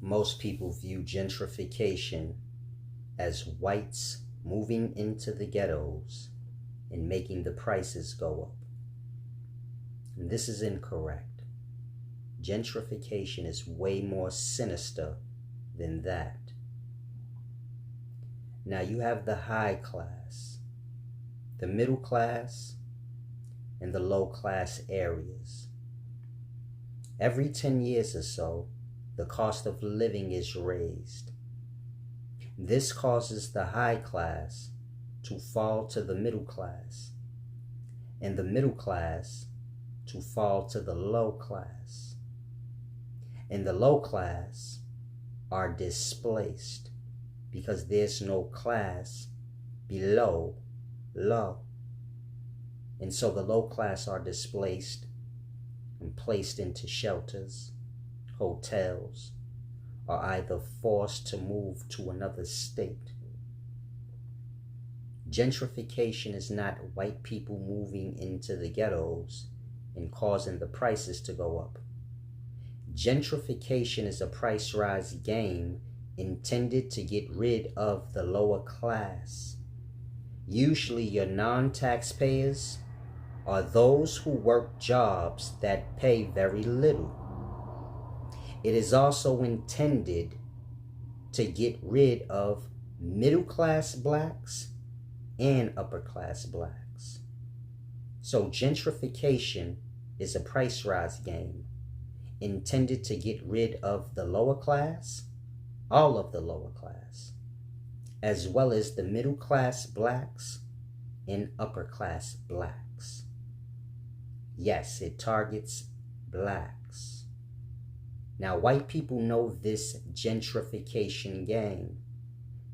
Most people view gentrification as whites moving into the ghettos and making the prices go up. And this is incorrect. Gentrification is way more sinister than that. Now you have the high class, the middle class, and the low class areas. Every 10 years or so, the cost of living is raised. This causes the high class to fall to the middle class, and the middle class to fall to the low class. And the low class are displaced because there's no class below low. And so the low class are displaced and placed into shelters, hotels, or either forced to move to another state. Gentrification is not white people moving into the ghettos and causing the prices to go up. Gentrification is a price rise game intended to get rid of the lower class. Usually your non-taxpayers are those who work jobs that pay very little. It is also intended to get rid of middle-class blacks and upper-class blacks. So gentrification is a price rise game intended to get rid of the lower class, all of the lower class, as well as the middle-class blacks and upper-class blacks. Yes, it targets blacks. Now, white people know this gentrification game.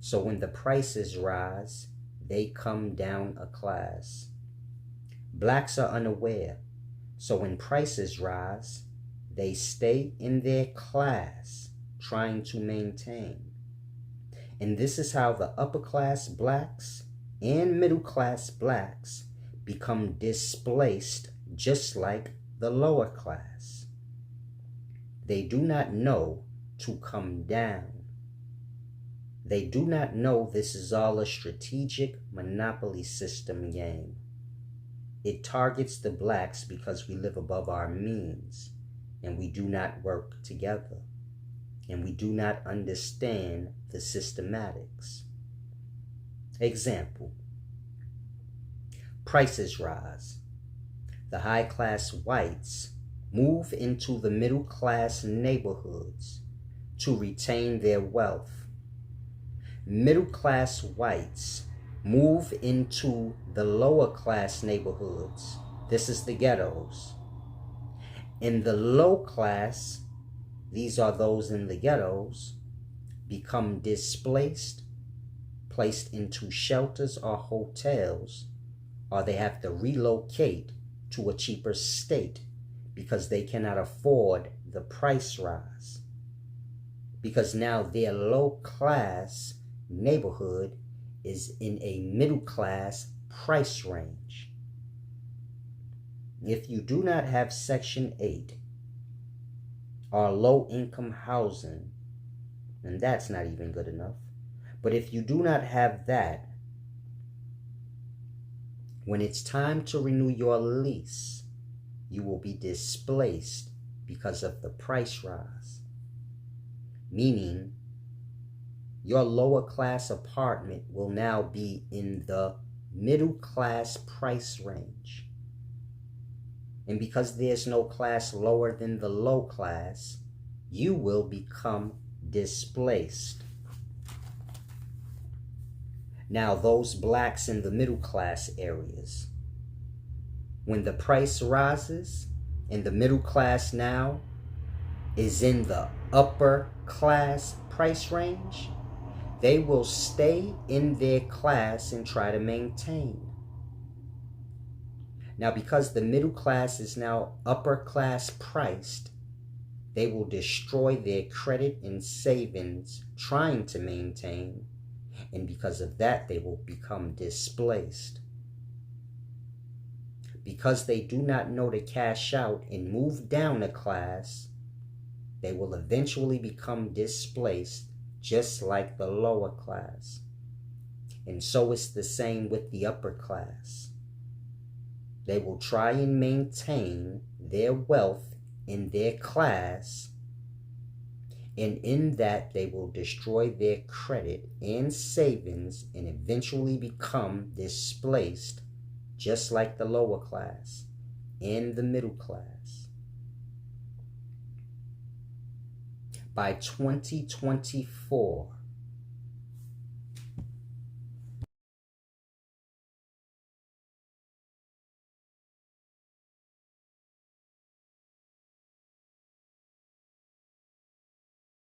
So when the prices rise, they come down a class. Blacks are unaware. So when prices rise, they stay in their class, trying to maintain. And this is how the upper class blacks and middle class blacks become displaced, just like the lower class. They do not know to come down. They do not know this is all a strategic monopoly system game. It targets the blacks because we live above our means and we do not work together and we do not understand the systematics. Example, prices rise. The high-class whites move into the middle-class neighborhoods to retain their wealth. Middle-class whites move into the lower-class neighborhoods. This is the ghettos. In the low class, these are those in the ghettos, become displaced, placed into shelters or hotels, or they have to relocate to a cheaper state because they cannot afford the price rise. Because now their low class neighborhood is in a middle class price range. If you do not have Section 8 or low income housing, and that's not even good enough, but if you do not have that, when it's time to renew your lease, you will be displaced because of the price rise. Meaning, your lower class apartment will now be in the middle class price range. And because there's no class lower than the low class, you will become displaced. Now, those blacks in the middle class areas, when the price rises and the middle class now is in the upper class price range, they will stay in their class and try to maintain. Now, because the middle class is now upper class priced, they will destroy their credit and savings trying to maintain, and because of that, they will become displaced. Because they do not know to cash out and move down a class, they will eventually become displaced just like the lower class. And so it's the same with the upper class. They will try and maintain their wealth in their class, and in that they will destroy their credit and savings and eventually become displaced just like the lower class and the middle class. By 2024,